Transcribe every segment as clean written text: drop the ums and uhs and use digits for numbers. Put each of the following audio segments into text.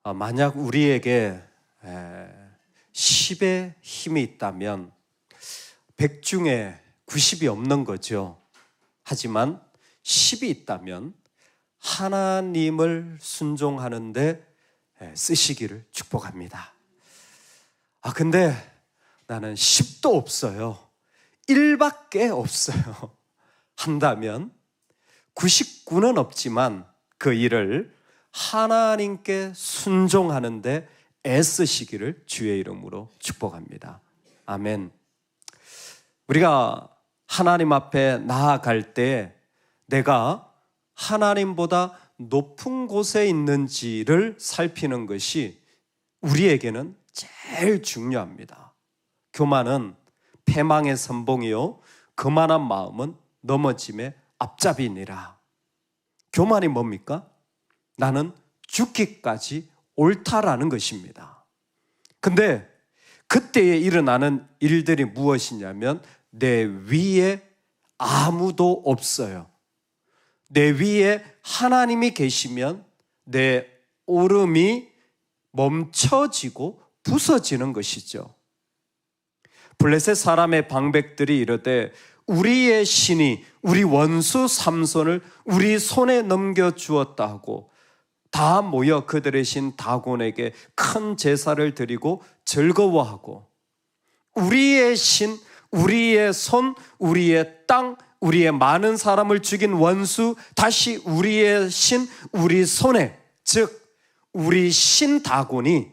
만약 우리에게 10의 힘이 있다면 100 중에 90이 없는 거죠. 하지만 10이 있다면 하나님을 순종하는 데 쓰시기를 축복합니다. 근데 나는 10도 없어요. 1밖에 없어요. 한다면 99는 없지만 그 일을 하나님께 순종하는 데 애쓰시기를 주의 이름으로 축복합니다. 아멘. 우리가 하나님 앞에 나아갈 때 내가 하나님보다 높은 곳에 있는지를 살피는 것이 우리에게는 제일 중요합니다. 교만은 패망의 선봉이요 거만한 마음은 넘어짐의 앞잡이니라. 교만이 뭡니까? 나는 죽기까지 옳다라는 것입니다. 근데 그때에 일어나는 일들이 무엇이냐면 내 위에 아무도 없어요. 내 위에 하나님이 계시면 내 오름이 멈춰지고 부서지는 것이죠. 블레셋 사람의 방백들이 이르되 우리의 신이 우리 원수 삼손을 우리 손에 넘겨주었다 하고 다 모여 그들의 신 다곤에게 큰 제사를 드리고 즐거워하고 우리의 신, 우리의 손, 우리의 땅, 우리의 많은 사람을 죽인 원수 다시 우리의 신, 우리 손에 즉 우리 신 다곤이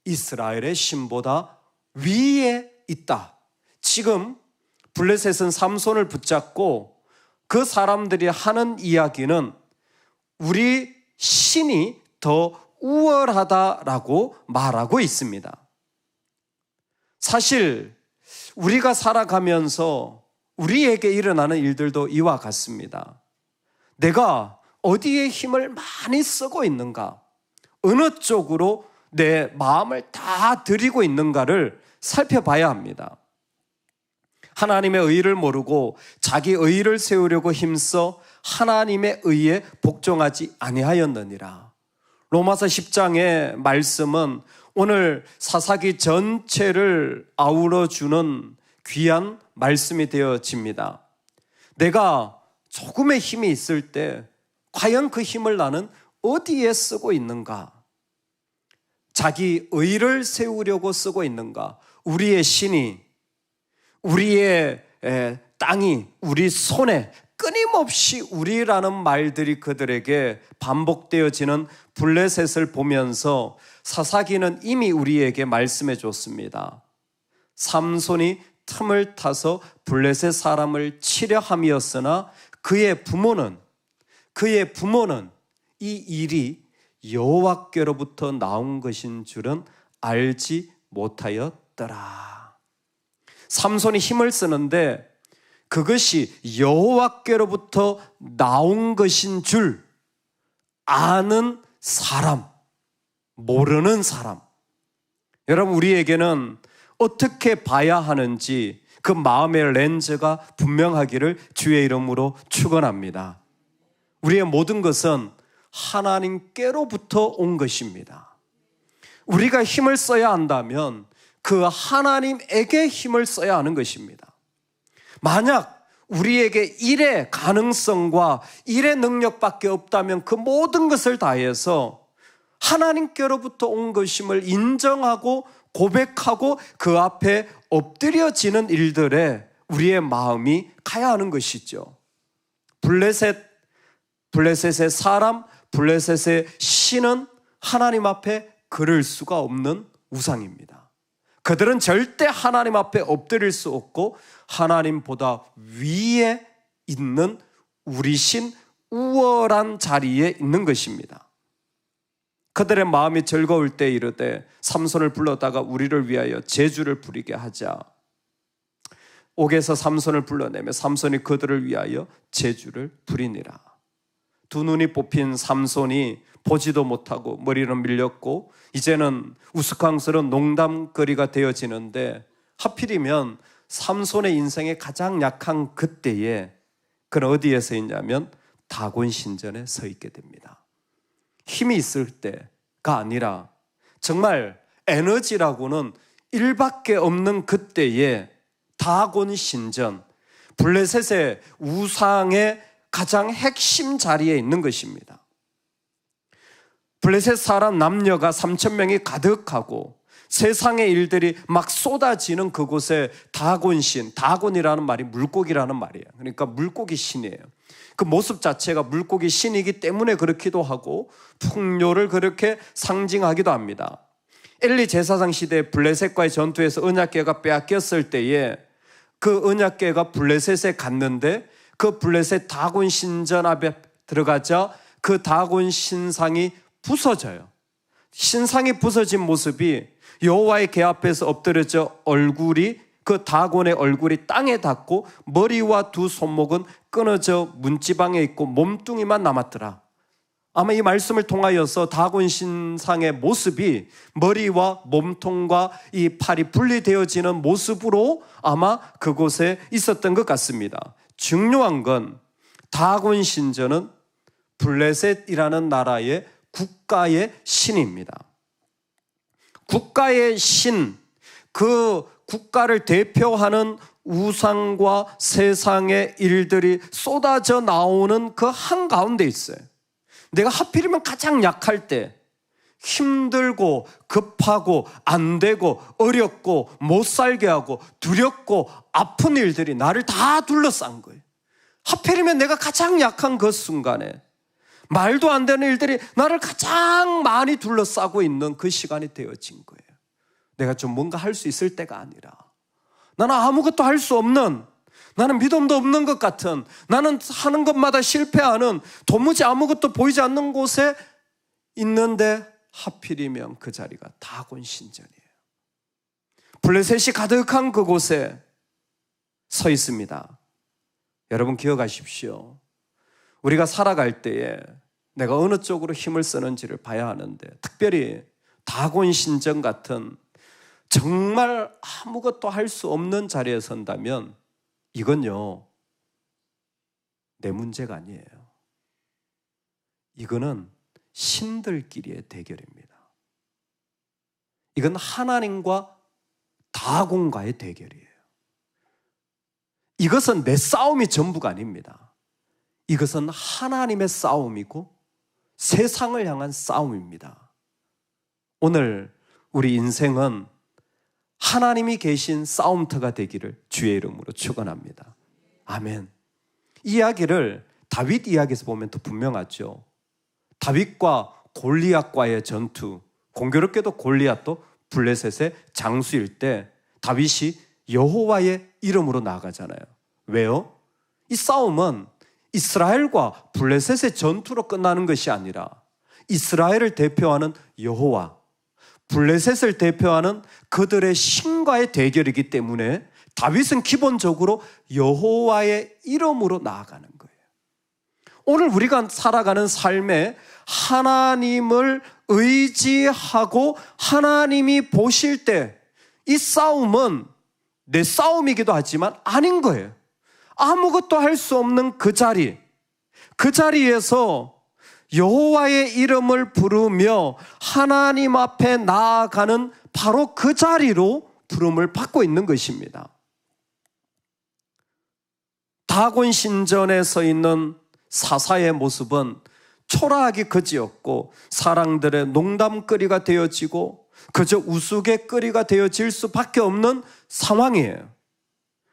이스라엘의 신보다 위에 있다. 지금 블레셋은 삼손을 붙잡고 그 사람들이 하는 이야기는 우리 신이 더 우월하다라고 말하고 있습니다. 사실 우리가 살아가면서 우리에게 일어나는 일들도 이와 같습니다. 내가 어디에 힘을 많이 쓰고 있는가? 어느 쪽으로 내 마음을 다 드리고 있는가를 살펴봐야 합니다. 하나님의 의를 모르고 자기 의를 세우려고 힘써 하나님의 의에 복종하지 아니하였느니라. 로마서 10장의 말씀은 오늘 사사기 전체를 아우러주는 귀한 말씀이 되어집니다. 내가 조금의 힘이 있을 때 과연 그 힘을 나는 어디에 쓰고 있는가? 자기 의를 세우려고 쓰고 있는가? 우리의 신이, 우리의 땅이, 우리 손에 끊임없이 우리라는 말들이 그들에게 반복되어지는 블레셋을 보면서 사사기는 이미 우리에게 말씀해 줬습니다. 삼손이 틈을 타서 블레셋 사람을 치려 함이었으나 그의 부모는 이 일이 여호와께로부터 나온 것인 줄은 알지 못하였더라. 삼손이 힘을 쓰는데 그것이 여호와께로부터 나온 것인 줄 아는 사람, 모르는 사람. 여러분, 우리에게는 어떻게 봐야 하는지 그 마음의 렌즈가 분명하기를 주의 이름으로 축원합니다. 우리의 모든 것은 하나님께로부터 온 것입니다. 우리가 힘을 써야 한다면 그 하나님에게 힘을 써야 하는 것입니다. 만약 우리에게 일의 가능성과 일의 능력밖에 없다면 그 모든 것을 다해서 하나님께로부터 온 것임을 인정하고 고백하고 그 앞에 엎드려지는 일들에 우리의 마음이 가야 하는 것이죠. 블레셋의 사람, 블레셋의 신은 하나님 앞에 그럴 수가 없는 우상입니다. 그들은 절대 하나님 앞에 엎드릴 수 없고 하나님보다 위에 있는 우리 신 우월한 자리에 있는 것입니다. 그들의 마음이 즐거울 때 이르되 삼손을 불러다가 우리를 위하여 제주를 부리게 하자. 옥에서 삼손을 불러내며 삼손이 그들을 위하여 제주를 부리니라. 두 눈이 뽑힌 삼손이 보지도 못하고 머리는 밀렸고 이제는 우스꽝스러운 농담거리가 되어지는데 하필이면 삼손의 인생의 가장 약한 그때에 그는 어디에 서 있냐면 다곤 신전에 서 있게 됩니다. 힘이 있을 때가 아니라 정말 에너지라고는 일밖에 없는 그때에 다곤 신전, 블레셋의 우상의 가장 핵심 자리에 있는 것입니다. 블레셋 사람 남녀가 3,000명이 가득하고 세상의 일들이 막 쏟아지는 그곳에 다곤신, 다곤이라는 말이 물고기라는 말이에요. 그러니까 물고기 신이에요. 그 모습 자체가 물고기 신이기 때문에 그렇기도 하고 풍요를 그렇게 상징하기도 합니다. 엘리 제사장 시대에 블레셋과의 전투에서 언약궤가 빼앗겼을 때에 그 언약궤가 블레셋에 갔는데 그 블레셋 다곤 신전 앞에 들어가자 그 다곤 신상이 부서져요. 신상이 부서진 모습이 여호와의 궤 앞에서 엎드려져 얼굴이 그 다곤의 얼굴이 땅에 닿고 머리와 두 손목은 끊어져 문지방에 있고 몸뚱이만 남았더라. 아마 이 말씀을 통하여서 다곤 신상의 모습이 머리와 몸통과 이 팔이 분리되어지는 모습으로 아마 그곳에 있었던 것 같습니다. 중요한 건 다곤 신전은 블레셋이라는 나라의 국가의 신입니다. 국가의 신, 그 국가를 대표하는 우상과 세상의 일들이 쏟아져 나오는 그 한가운데 있어요. 내가 하필이면 가장 약할 때 힘들고 급하고 안 되고 어렵고 못 살게 하고 두렵고 아픈 일들이 나를 다 둘러싼 거예요. 하필이면 내가 가장 약한 그 순간에 말도 안 되는 일들이 나를 가장 많이 둘러싸고 있는 그 시간이 되어진 거예요. 내가 좀 뭔가 할 수 있을 때가 아니라 나는 아무것도 할 수 없는, 나는 믿음도 없는 것 같은, 나는 하는 것마다 실패하는, 도무지 아무것도 보이지 않는 곳에 있는데 하필이면 그 자리가 다곤 신전이에요. 블레셋이 가득한 그곳에 서 있습니다. 여러분 기억하십시오. 우리가 살아갈 때에 내가 어느 쪽으로 힘을 쓰는지를 봐야 하는데, 특별히 다곤 신전 같은 정말 아무것도 할 수 없는 자리에 선다면 이건요, 내 문제가 아니에요. 이거는 신들끼리의 대결입니다. 이건 하나님과 다곤과의 대결이에요. 이것은 내 싸움이 전부가 아닙니다. 이것은 하나님의 싸움이고 세상을 향한 싸움입니다. 오늘 우리 인생은 하나님이 계신 싸움터가 되기를 주의 이름으로 축원합니다. 아멘. 이 이야기를 다윗 이야기에서 보면 더 분명하죠. 다윗과 골리앗과의 전투, 공교롭게도 골리앗도 블레셋의 장수일 때 다윗이 여호와의 이름으로 나아가잖아요. 왜요? 이 싸움은 이스라엘과 블레셋의 전투로 끝나는 것이 아니라 이스라엘을 대표하는 여호와, 블레셋을 대표하는 그들의 신과의 대결이기 때문에 다윗은 기본적으로 여호와의 이름으로 나아가는 거예요. 오늘 우리가 살아가는 삶에 하나님을 의지하고 하나님이 보실 때 이 싸움은 내 싸움이기도 하지만 아닌 거예요. 아무것도 할 수 없는 그 자리, 그 자리에서 여호와의 이름을 부르며 하나님 앞에 나아가는 바로 그 자리로 부름을 받고 있는 것입니다. 다곤 신전에 서 있는 사사의 모습은 초라하기 그지없고 사람들의 농담거리가 되어지고 그저 우스갯거리가 되어질 수밖에 없는 상황이에요.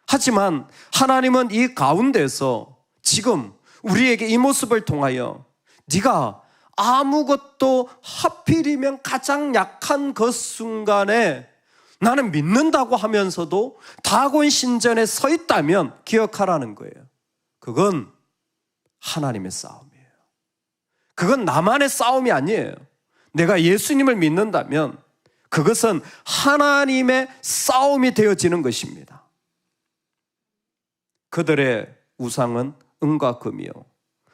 하지만 하나님은 이 가운데서 지금 우리에게 이 모습을 통하여 네가 아무것도 하필이면 가장 약한 그 순간에 나는 믿는다고 하면서도 다곤 신전에 서 있다면 기억하라는 거예요. 그건 하나님의 싸움이에요. 그건 나만의 싸움이 아니에요. 내가 예수님을 믿는다면 그것은 하나님의 싸움이 되어지는 것입니다. 그들의 우상은 은과 금이요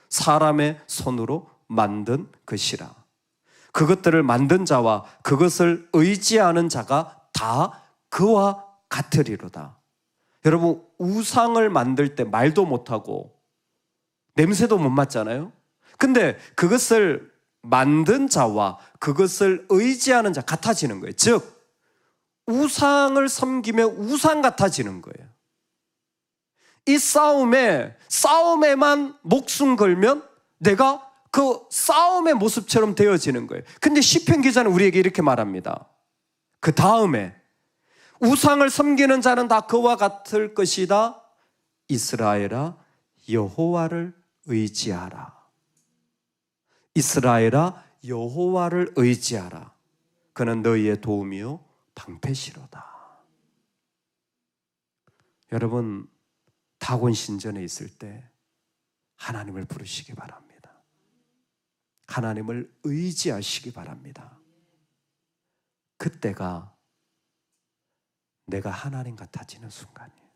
사람의 손으로 만든 것이라. 그것들을 만든 자와 그것을 의지하는 자가 다 그와 같으리로다. 여러분, 우상을 만들 때 말도 못하고 냄새도 못 맡잖아요. 근데 그것을 만든 자와 그것을 의지하는 자 같아지는 거예요. 즉 우상을 섬기며 우상 같아지는 거예요. 이 싸움에만 목숨 걸면 내가 그 싸움의 모습처럼 되어지는 거예요. 근데 시편 기자는 우리에게 이렇게 말합니다. 그 다음에 우상을 섬기는 자는 다 그와 같을 것이다. 이스라엘아 여호와를 의지하라. 이스라엘아 여호와를 의지하라. 그는 너희의 도움이요 방패시로다. 여러분 다곤 신전에 있을 때 하나님을 부르시기 바랍니다. 하나님을 의지하시기 바랍니다. 그때가 내가 하나님 같아지는 순간이에요.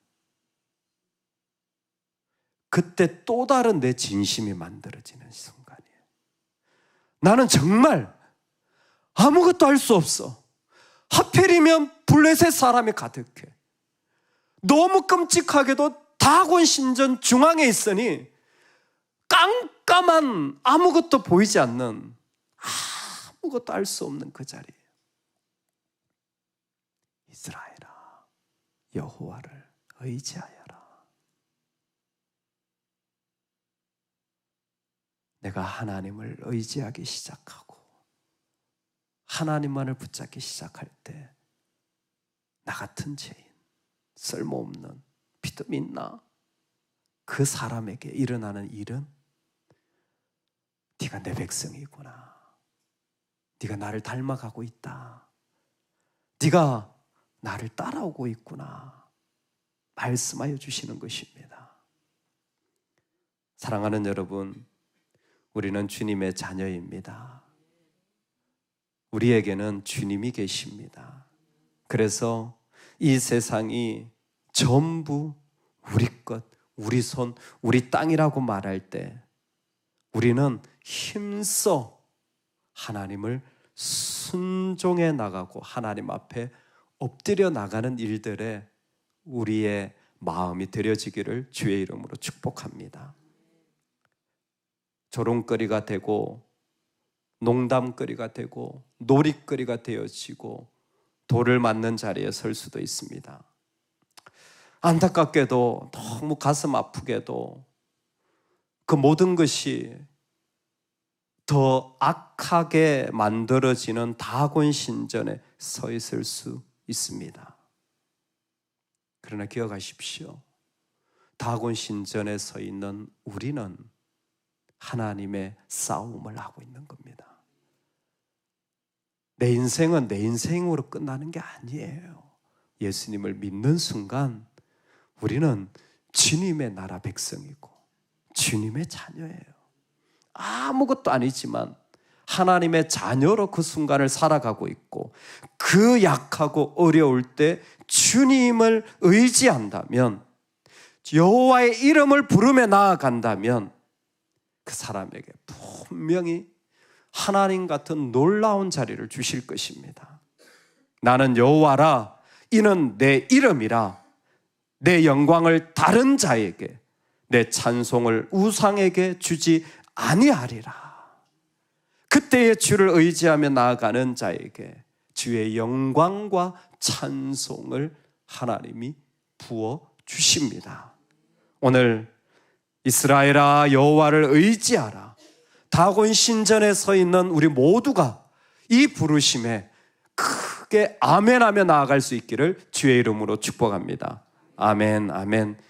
그때 또 다른 내 진심이 만들어지는 순간이에요. 나는 정말 아무것도 할 수 없어. 하필이면 블레셋 사람이 가득해. 너무 끔찍하게도 다곤 신전 중앙에 있으니 깜깜한 아무것도 보이지 않는 아무것도 알 수 없는 그 자리에 이스라엘아 여호와를 의지하여라. 내가 하나님을 의지하기 시작하고 하나님만을 붙잡기 시작할 때 나 같은 죄인, 쓸모없는 믿음 있나? 그 사람에게 일어나는 일은 네가 내 백성이구나. 네가 나를 닮아가고 있다. 네가 나를 따라오고 있구나. 말씀하여 주시는 것입니다. 사랑하는 여러분, 우리는 주님의 자녀입니다. 우리에게는 주님이 계십니다. 그래서 이 세상이 전부 우리 것, 우리 손, 우리 땅이라고 말할 때 우리는 힘써 하나님을 순종해 나가고 하나님 앞에 엎드려 나가는 일들에 우리의 마음이 들여지기를 주의 이름으로 축복합니다. 조롱거리가 되고 농담거리가 되고 놀이거리가 되어지고 돌을 맞는 자리에 설 수도 있습니다. 안타깝게도 너무 가슴 아프게도 그 모든 것이 더 악하게 만들어지는 다곤 신전에 서 있을 수 있습니다. 그러나 기억하십시오. 다곤 신전에 서 있는 우리는 하나님의 싸움을 하고 있는 겁니다. 내 인생은 내 인생으로 끝나는 게 아니에요. 예수님을 믿는 순간 우리는 주님의 나라 백성이고 주님의 자녀예요. 아무것도 아니지만 하나님의 자녀로 그 순간을 살아가고 있고 그 약하고 어려울 때 주님을 의지한다면, 여호와의 이름을 부르며 나아간다면 그 사람에게 분명히 하나님 같은 놀라운 자리를 주실 것입니다. 나는 여호와라, 이는 내 이름이라. 내 영광을 다른 자에게, 내 찬송을 우상에게 주지 아니하리라. 그때의 주를 의지하며 나아가는 자에게 주의 영광과 찬송을 하나님이 부어 주십니다. 오늘 이스라엘아 여호와를 의지하라, 다곤 신전에 서 있는 우리 모두가 이 부르심에 크게 아멘하며 나아갈 수 있기를 주의 이름으로 축복합니다. 아멘, 아멘.